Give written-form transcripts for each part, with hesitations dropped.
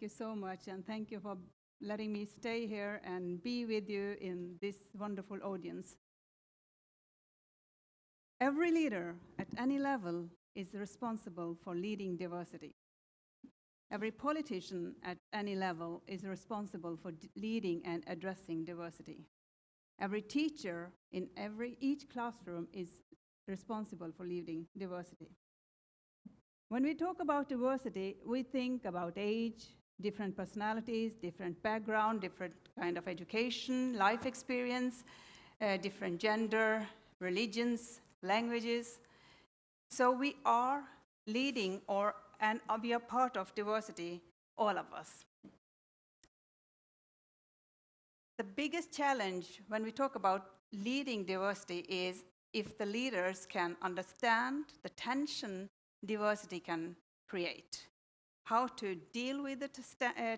Thank you so much, and thank you for letting me stay here and be with you in this wonderful audience. Every leader at any level is responsible for leading diversity. Every politician at any level is responsible for leading and addressing diversity. Every teacher in each classroom is responsible for leading diversity. When we talk about diversity, we think about age, different personalities, different background, different kind of education, life experience, different gender, religions, languages. So we are leading and we are part of diversity, all of us. The biggest challenge when we talk about leading diversity is if the leaders can understand the tension diversity can create. How to deal with the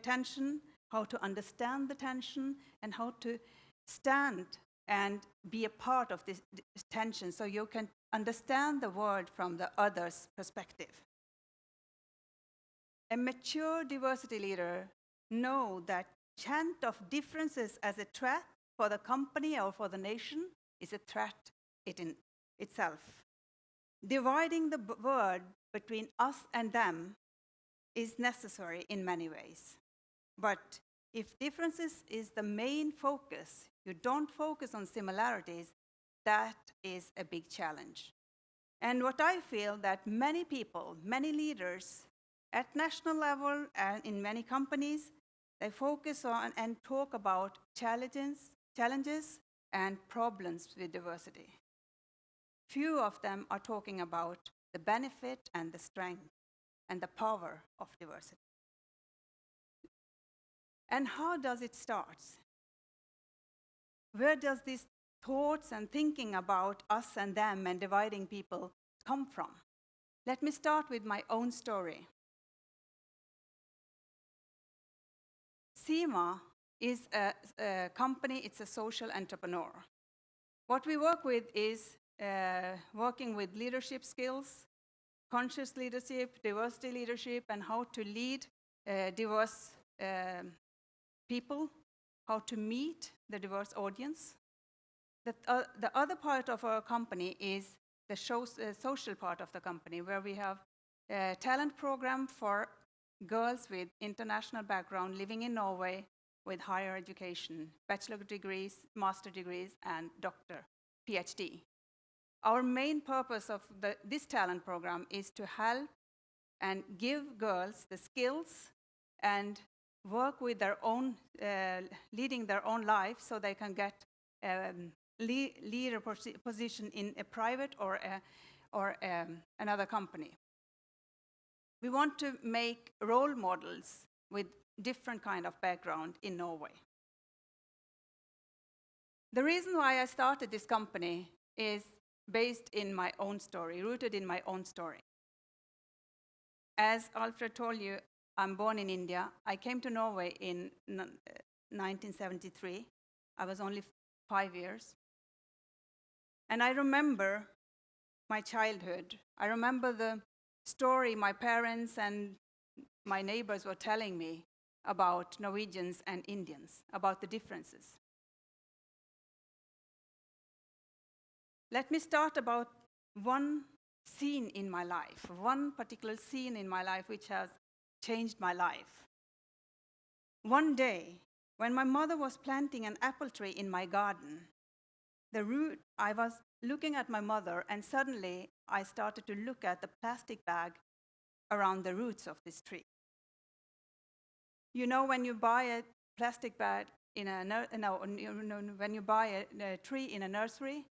tension, how to understand the tension, and how to stand and be a part of this tension so you can understand the world from the other's perspective. A mature diversity leader knows that chant of differences as a threat for the company or for the nation is a threat in itself. Dividing the word between us and them is necessary in many ways. But if differences is the main focus, you don't focus on similarities, that is a big challenge. And what I feel that many people, many leaders at national level and in many companies, they focus on and talk about challenges and problems with diversity. Few of them are talking about the benefit and the strength and the power of diversity. And how does it start? Where does these thoughts and thinking about us and them and dividing people come from? Let me start with my own story. Seema is a company, it's a social entrepreneur. What we work with is working with leadership skills, conscious leadership, diversity leadership, and how to lead diverse people, how to meet the diverse audience. The other part of our company is the social part of the company, where we have a talent program for girls with international background living in Norway with higher education, bachelor degrees, master degrees, and doctor, PhD. Our main purpose of this talent program is to help and give girls the skills and work with their own, leading their own life so they can get leader position in a private or another company. We want to make role models with different kind of background in Norway. The reason why I started this company is based in my own story, rooted in my own story. As Alfred told you, I'm born in India. I came to Norway in 1973. I was only 5 years. And I remember my childhood. I remember the story my parents and my neighbors were telling me about Norwegians and Indians, about the differences. Let me start about one scene in my life, one particular scene in my life which has changed my life. One day, when my mother was planting an apple tree in my garden, I was looking at my mother, and suddenly I started to look at the plastic bag around the roots of this tree. You know, when you buy a plastic bag when you buy a tree in a nursery,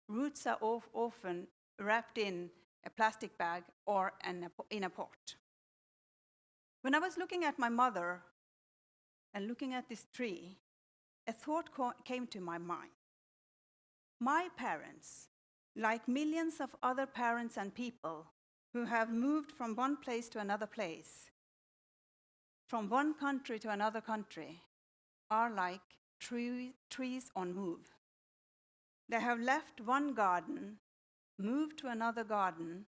roots are often wrapped in a plastic bag or in a pot. When I was looking at my mother and looking at this tree, a thought came to my mind. My parents, like millions of other parents and people who have moved from one place to another place, from one country to another country, are like trees on move. They have left one garden, moved to another garden,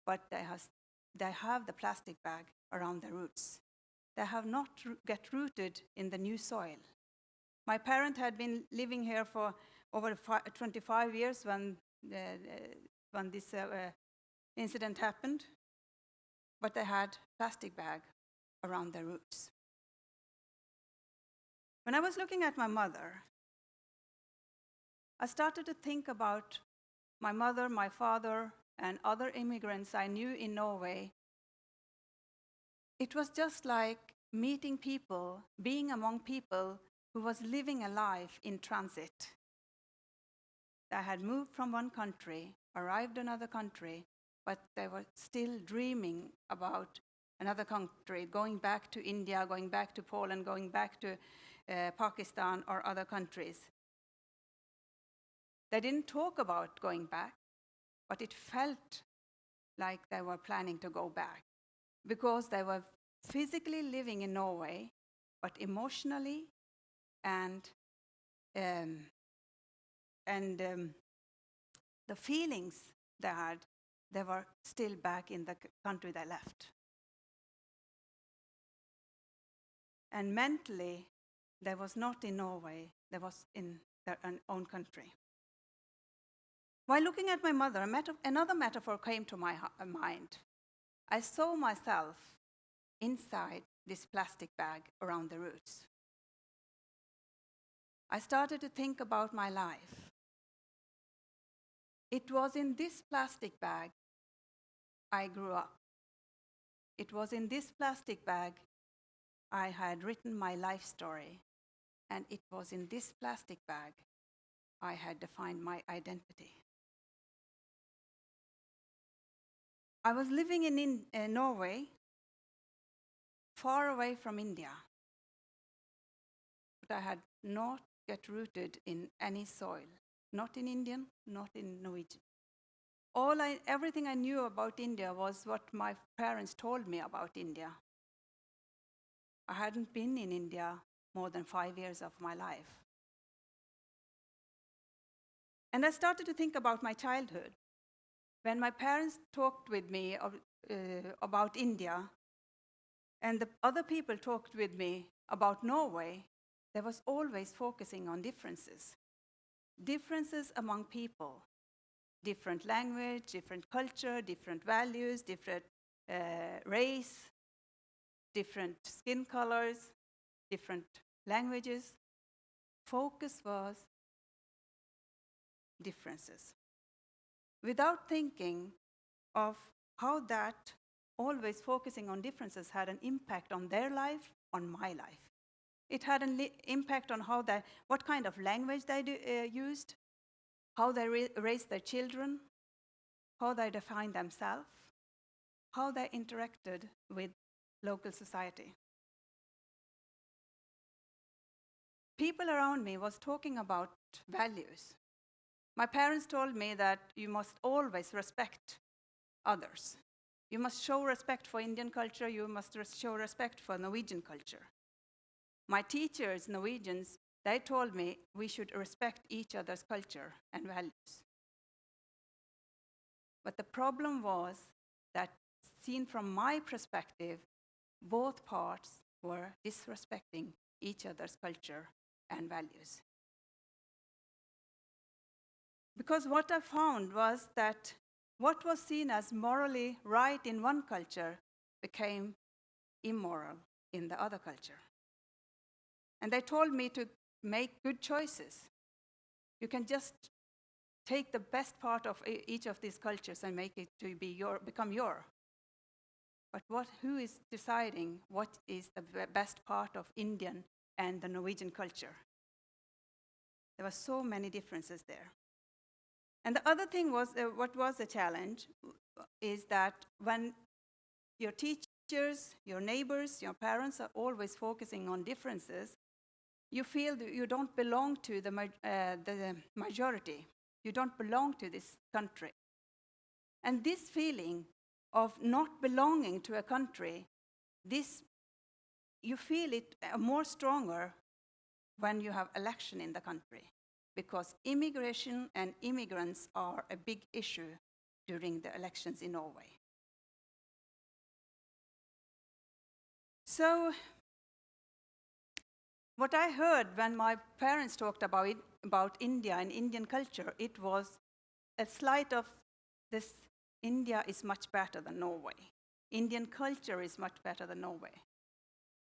but they have the plastic bag around their roots. they have not get rooted in the new soil. My parents had been living here for over 25 years when this incident happened, but they had plastic bag around their roots. When I was looking at my mother, I started to think about my mother, my father, and other immigrants I knew in Norway. It was just like meeting people, being among people who was living a life in transit. They had moved from one country, arrived in another country, but they were still dreaming about another country, going back to India, going back to Poland, going back to Pakistan or other countries. They didn't talk about going back, but it felt like they were planning to go back because they were physically living in Norway, but emotionally and the feelings they had, they were still back in the country they left. And mentally, they was not in Norway, they was in their own country. While looking at my mother, another metaphor came to my mind. I saw myself inside this plastic bag around the roots. I started to think about my life. It was in this plastic bag I grew up. It was in this plastic bag I had written my life story. And it was in this plastic bag I had defined my identity. I was living in Norway, far away from India, but I had not get rooted in any soil, not in Indian, not in Norwegian. Everything I knew about India was what my parents told me about India. I hadn't been in India more than 5 years of my life. And I started to think about my childhood. When my parents talked with me about India, and the other people talked with me about Norway, they was always focusing on differences. Differences among people. Different language, different culture, different values, different race, different skin colors, different languages. Focus was differences. Without thinking of how that always focusing on differences had an impact on their life, on my life. It had an impact on what kind of language they used, how they raised their children, how they defined themselves, how they interacted with local society. People around me was talking about values. My parents told me that you must always respect others. You must show respect for Indian culture, you must show respect for Norwegian culture. My teachers, Norwegians, they told me we should respect each other's culture and values. But the problem was that, seen from my perspective, both parts were disrespecting each other's culture and values. Because what I found was that what was seen as morally right in one culture became immoral in the other culture. And they told me to make good choices. You can just take the best part of each of these cultures and make it to become your. But who is deciding what is the best part of Indian and the Norwegian culture? There were so many differences there. And the other thing was, what was a challenge, is that when your teachers, your neighbors, your parents are always focusing on differences, you feel that you don't belong to the majority. You don't belong to this country. And this feeling of not belonging to a country, you feel it more stronger when you have election in the country, because immigration and immigrants are a big issue during the elections in Norway. So What I heard when my parents talked about India and Indian culture, it was a slight of this: India is much better than Norway. Indian culture is much better than Norway.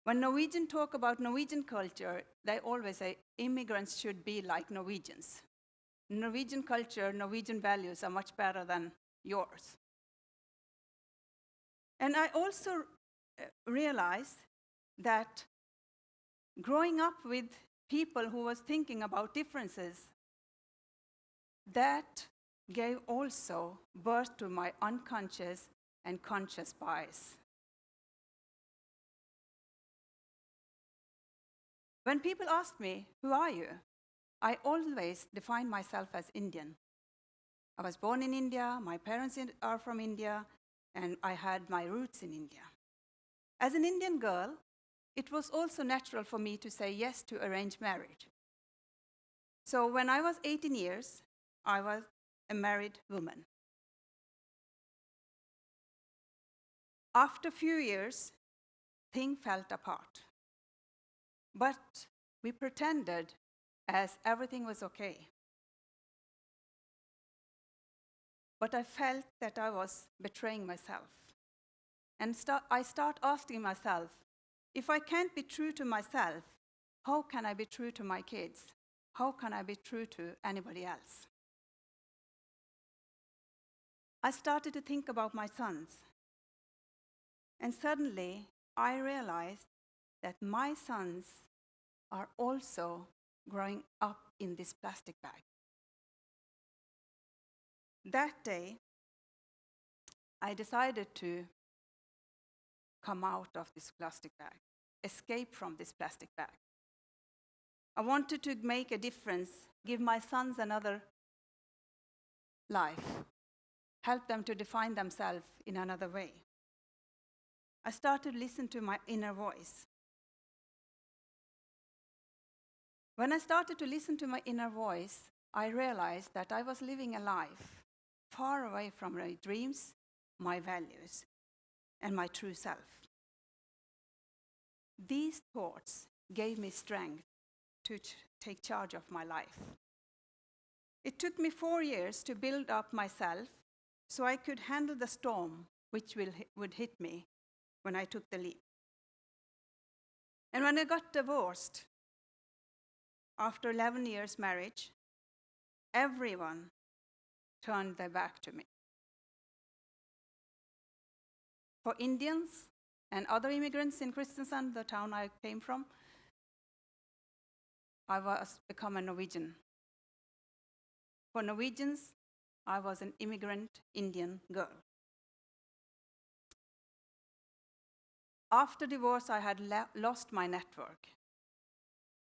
When Norwegians talk about Norwegian culture, they always say immigrants should be like Norwegians. Norwegian culture, Norwegian values are much better than yours. And I also realized that growing up with people who was thinking about differences, that gave also birth to my unconscious and conscious bias. When people ask me, "Who are you?" I always define myself as Indian. I was born in India, my parents are from India, and I had my roots in India. As an Indian girl, it was also natural for me to say yes to arranged marriage. So when I was 18 years, I was a married woman. After a few years, things fell apart. But we pretended as everything was okay. But I felt that I was betraying myself. And I start asking myself, if I can't be true to myself, how can I be true to my kids? How can I be true to anybody else? I started to think about my sons. And suddenly, I realized that my sons are also growing up in this plastic bag. That day, I decided to come out of this plastic bag, escape from this plastic bag. I wanted to make a difference, give my sons another life, help them to define themselves in another way. I started to listen to my inner voice. When I started to listen to my inner voice, I realized that I was living a life far away from my dreams, my values, and my true self. These thoughts gave me strength to take charge of my life. It took me 4 years to build up myself so I could handle the storm which would hit me when I took the leap. And when I got divorced, after 11 years marriage, everyone turned their back to me. For Indians and other immigrants in Kristiansand, the town I came from, I was become a Norwegian. For Norwegians, I was an immigrant Indian girl. After divorce, I had lost my network.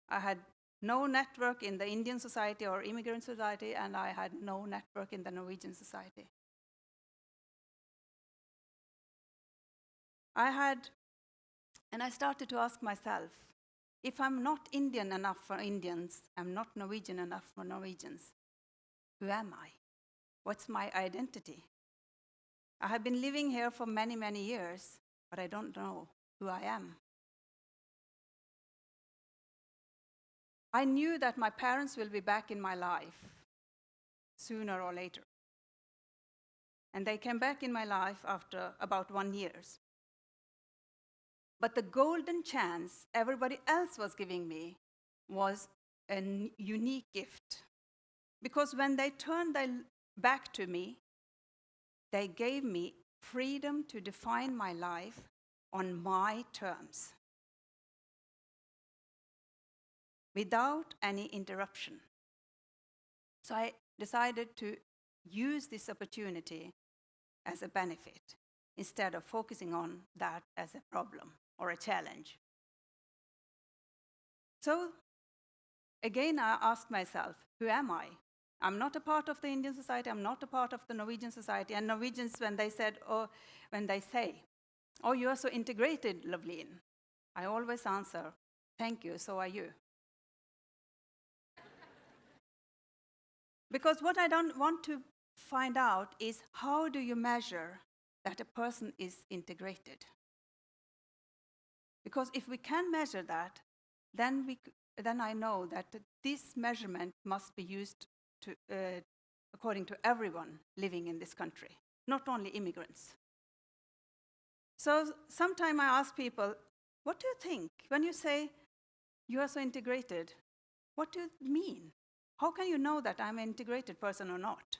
I had no network in the Indian society or immigrant society, and I had no network in the Norwegian society. I started to ask myself, if I'm not Indian enough for Indians, I'm not Norwegian enough for Norwegians, who am I? What's my identity? I have been living here for many, many years, but I don't know who I am. I knew that my parents will be back in my life sooner or later. And they came back in my life after about 1 year. But the golden chance everybody else was giving me was a unique gift. Because when they turned their back to me, they gave me freedom to define my life on my terms, without any interruption. So I decided to use this opportunity as a benefit, instead of focusing on that as a problem or a challenge. So again, I asked myself, who am I? I'm not a part of the Indian society, I'm not a part of the Norwegian society. And Norwegians, when they say, "Oh, you are so integrated, Loveleen," I always answer, "Thank you, so are you." Because what I don't want to find out is, how do you measure that a person is integrated? Because if we can measure that, then I know that this measurement must be used according to everyone living in this country, not only immigrants. So sometimes I ask people, what do you think when you say you are so integrated? What do you mean? How can you know that I'm an integrated person or not?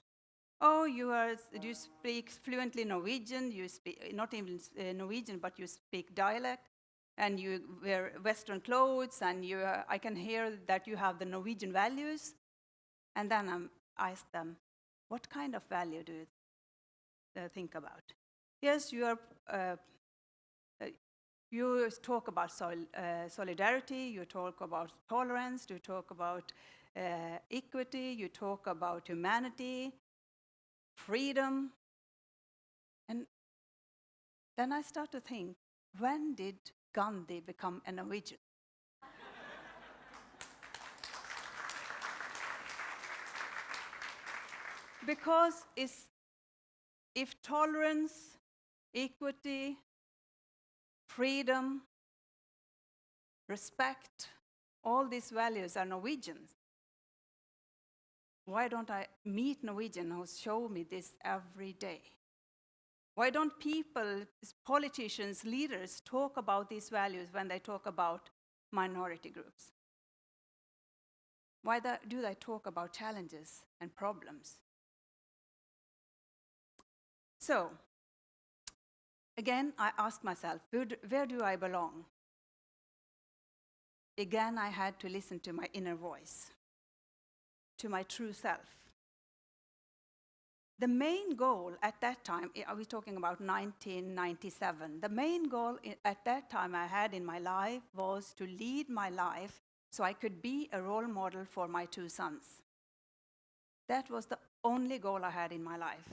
Oh, you speak fluently Norwegian, you speak not even Norwegian, but you speak dialect, and you wear Western clothes, and I can hear that you have the Norwegian values. And then I ask them, what kind of value do you think about? Yes, you talk about solidarity, you talk about tolerance, you talk about equity, you talk about humanity, freedom. And then I start to think, when did Gandhi become a Norwegian? Because if tolerance, equity, freedom, respect, all these values are Norwegians, why don't I meet Norwegians who show me this every day? Why don't people, politicians, leaders, talk about these values when they talk about minority groups? Why do they talk about challenges and problems? So, again, I asked myself, where do I belong? Again, I had to listen to my inner voice, to my true self. The main goal at that time, I was talking about 1997, the main goal at that time I had in my life was to lead my life so I could be a role model for my two sons. That was the only goal I had in my life.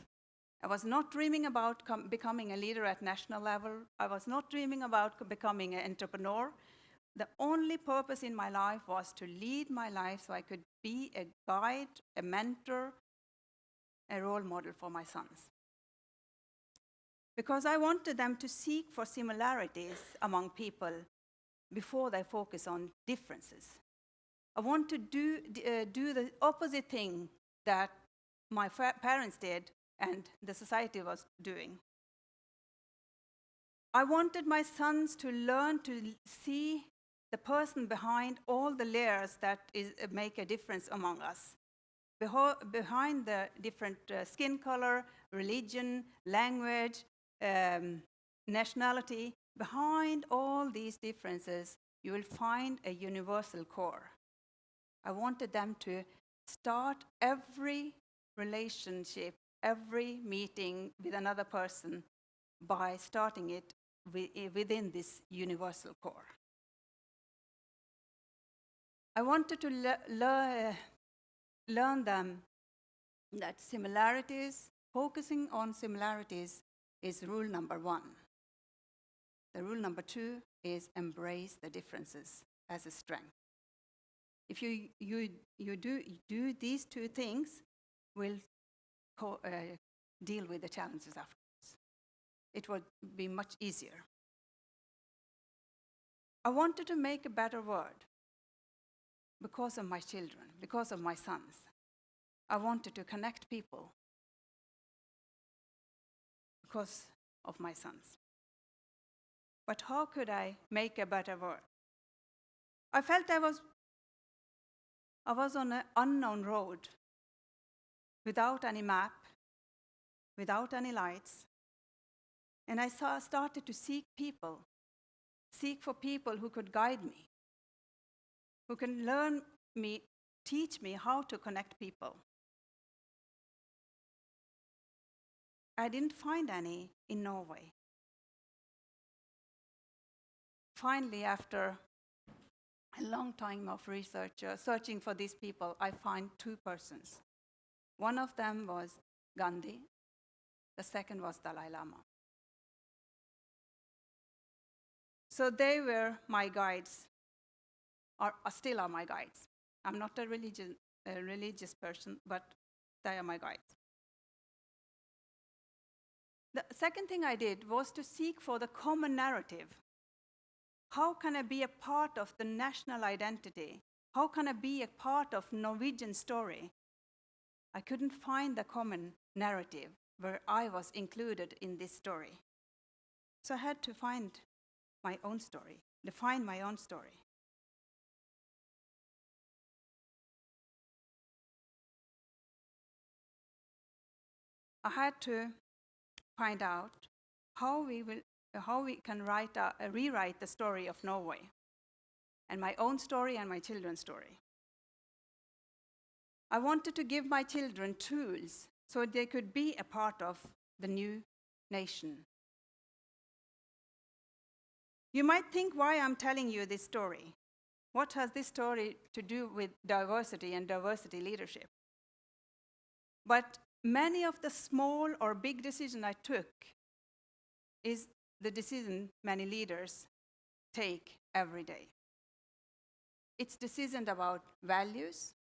I was not dreaming about becoming a leader at national level. I was not dreaming about becoming an entrepreneur. The only purpose in my life was to lead my life so I could be a guide, a mentor, a role model for my sons. Because I wanted them to seek for similarities among people before they focus on differences. I want to do the opposite thing that my parents did and the society was doing. I wanted my sons to learn to see the person behind all the layers that make a difference among us. Behind the different skin color, religion, language, nationality, behind all these differences, you will find a universal core. I wanted them to start every relationship, every meeting with another person by starting it within this universal core. I wanted to learn them that focusing on similarities is rule number 1. The rule number 2 is embrace the differences as a strength. If you do these two things, we'll deal with the challenges afterwards. It would be much easier. I wanted to make a better world because of my children, because of my sons. I wanted to connect people because of my sons. But how could I make a better world? I felt I was on an unknown road without any map, without any lights. And I started to seek for people who could guide me, who can teach me how to connect people. I didn't find any in Norway. Finally, after a long time of research, searching for these people, I find 2 persons. One of them was Gandhi. The second was Dalai Lama. So they were my guides, or still are my guides. I'm not a religious person, but they are my guides. The second thing I did was to seek for the common narrative. How can I be a part of the national identity? How can I be a part of Norwegian story? I couldn't find the common narrative where I was included in this story. So I had to find my own story, define my own story. I had to find out how we can rewrite the story of Norway, and my own story and my children's story. I wanted to give my children tools so they could be a part of the new nation. You might think why I'm telling you this story. What has this story to do with diversity and diversity leadership? But many of the small or big decisions I took is the decision many leaders take every day. It's decision about values.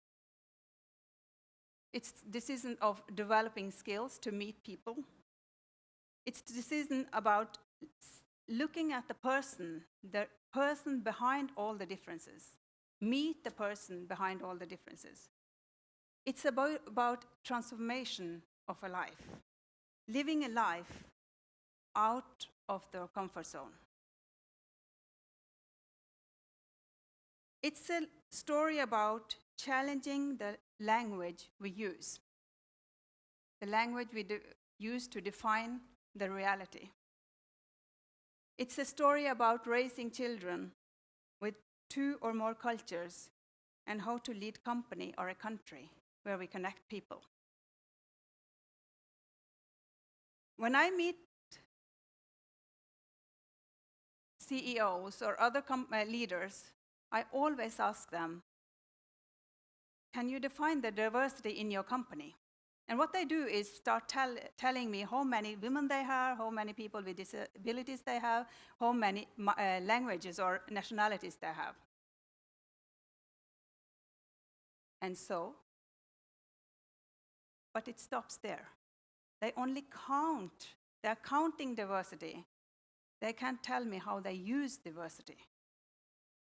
It's decision of developing skills to meet people. It's decision about looking at the person behind all the differences. Meet the person behind all the differences. It's about transformation of a life, living a life out of the comfort zone. It's a story about challenging the language we use, the language we use to define the reality. It's a story about raising children with 2 or more cultures and how to lead company or a country where we connect people. When I meet CEOs or other leaders, I always ask them, can you define the diversity in your company? And what they do is start telling me how many women they have, how many people with disabilities they have, how many languages or nationalities they have. And so, but it stops there. They only count. They're counting diversity. They can't tell me how they use diversity.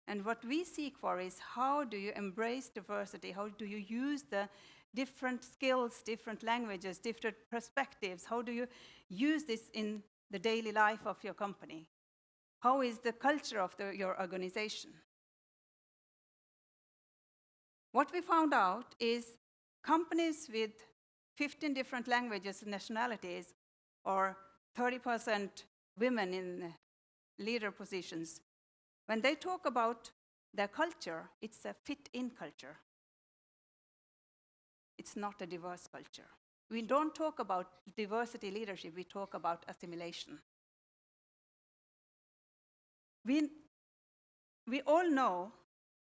And what we seek for is how do you embrace diversity? How do you use the different skills, different languages, different perspectives? How do you use this in the daily life of your company? How is the culture of your organization? What we found out is companies with 15 different languages and nationalities, or 30% women in leader positions, when they talk about their culture, it's a fit-in culture. It's not a diverse culture. We don't talk about diversity leadership, we talk about assimilation. We all know,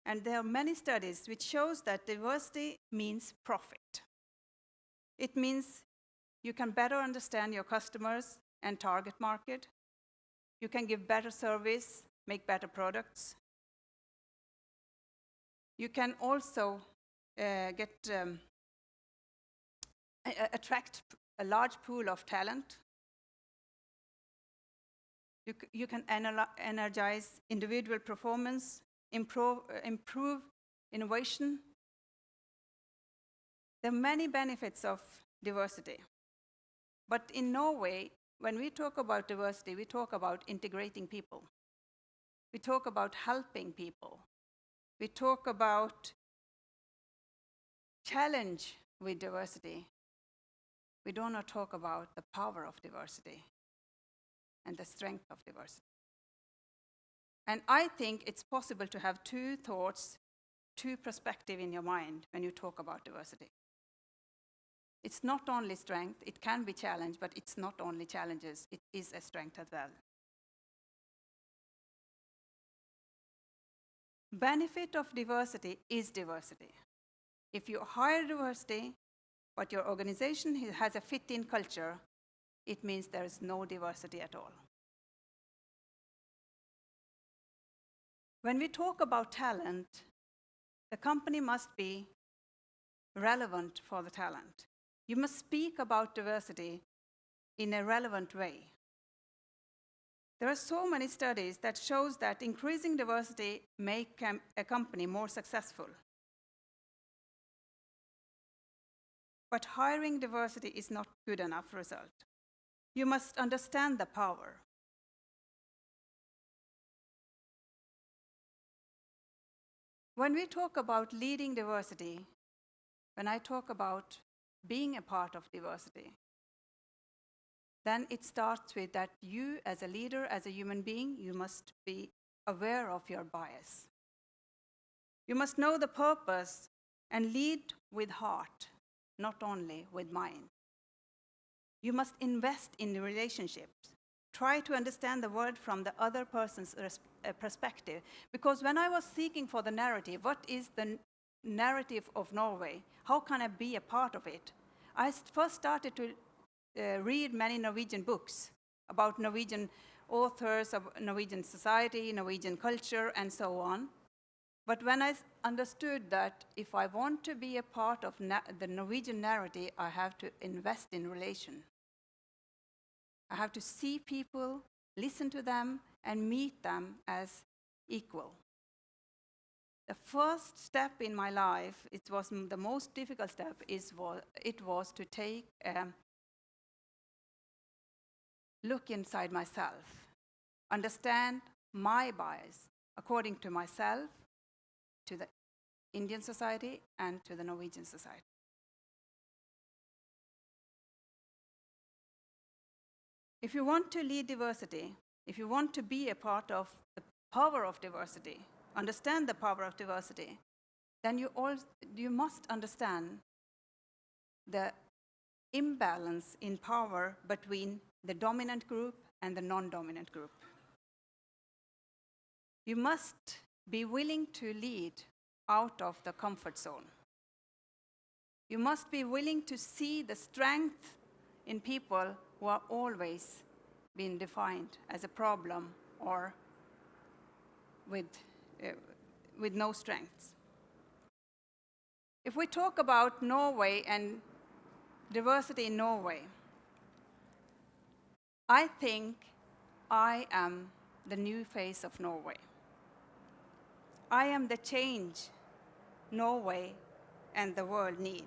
and there are many studies which shows that diversity means profit. It means you can better understand your customers and target market. You can give better service, make better products. You can also attract a large pool of talent. You can energize individual performance, improve innovation. There are many benefits of diversity. But in Norway, when we talk about diversity, we talk about integrating people. We talk about helping people. We talk about challenge with diversity. We do not talk about the power of diversity and the strength of diversity. And I think it's possible to have 2 thoughts, 2 perspectives in your mind when you talk about diversity. It's not only strength, it can be challenge, but it's not only challenges, it is a strength as well. Benefit of diversity is diversity. If you hire diversity, but your organization has a fit-in culture, it means there is no diversity at all. When we talk about talent, the company must be relevant for the talent. You must speak about diversity in a relevant way. There are so many studies that shows that increasing diversity make a company more successful. But hiring diversity is not good enough result. You must understand the power. When we talk about leading diversity, when I talk about being a part of diversity, then it starts with that you as a leader, as a human being, you must be aware of your bias. You must know the purpose and lead with heart, not only with mind. You must invest in the relationships. Try to understand the world from the other person's perspective. Because when I was seeking for the narrative, what is the narrative of Norway? How can I be a part of it? I first started to read many Norwegian books about Norwegian authors, of Norwegian society, Norwegian culture, and so on. But when I understood that if I want to be a part of the Norwegian narrative, I have to invest in relation. I have to see people, listen to them, and meet them as equal. The first step in my life, it was the most difficult step, it was to take a look inside myself, understand my bias according to myself, to the Indian society, and to the Norwegian society. If you want to lead diversity, if you want to be a part of the power of diversity, understand the power of diversity, then you must understand the imbalance in power between the dominant group and the non-dominant group. You must be willing to lead out of the comfort zone. You must be willing to see the strength in people who are always been defined as a problem or with no strengths. If we talk about Norway and diversity in Norway, I think I am the new face of Norway. I am the change Norway and the world need.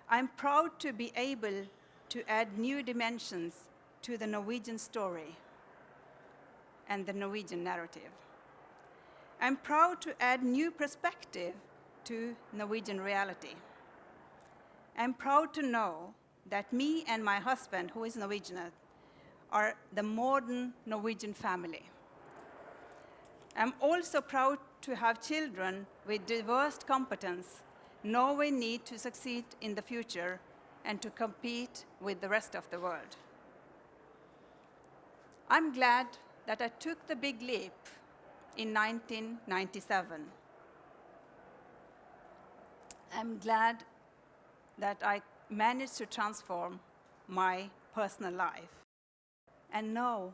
I'm proud to be able to add new dimensions to the Norwegian story and the Norwegian narrative. I'm proud to add new perspective to Norwegian reality. I'm proud to know that me and my husband, who is Norwegian, are the modern Norwegian family. I'm also proud to have children with diverse competence Norway needs to succeed in the future and to compete with the rest of the world. I'm glad that I took the big leap in 1997. I'm glad that I managed to transform my personal life. And now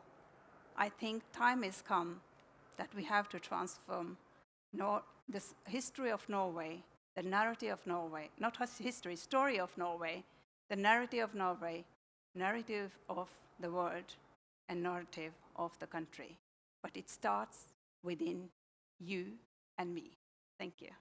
I think time has come that we have to transform this history of Norway, the narrative of Norway, not history, story of Norway, the narrative of Norway, narrative of the world, and narrative of the country. But it starts within you and me. Thank you.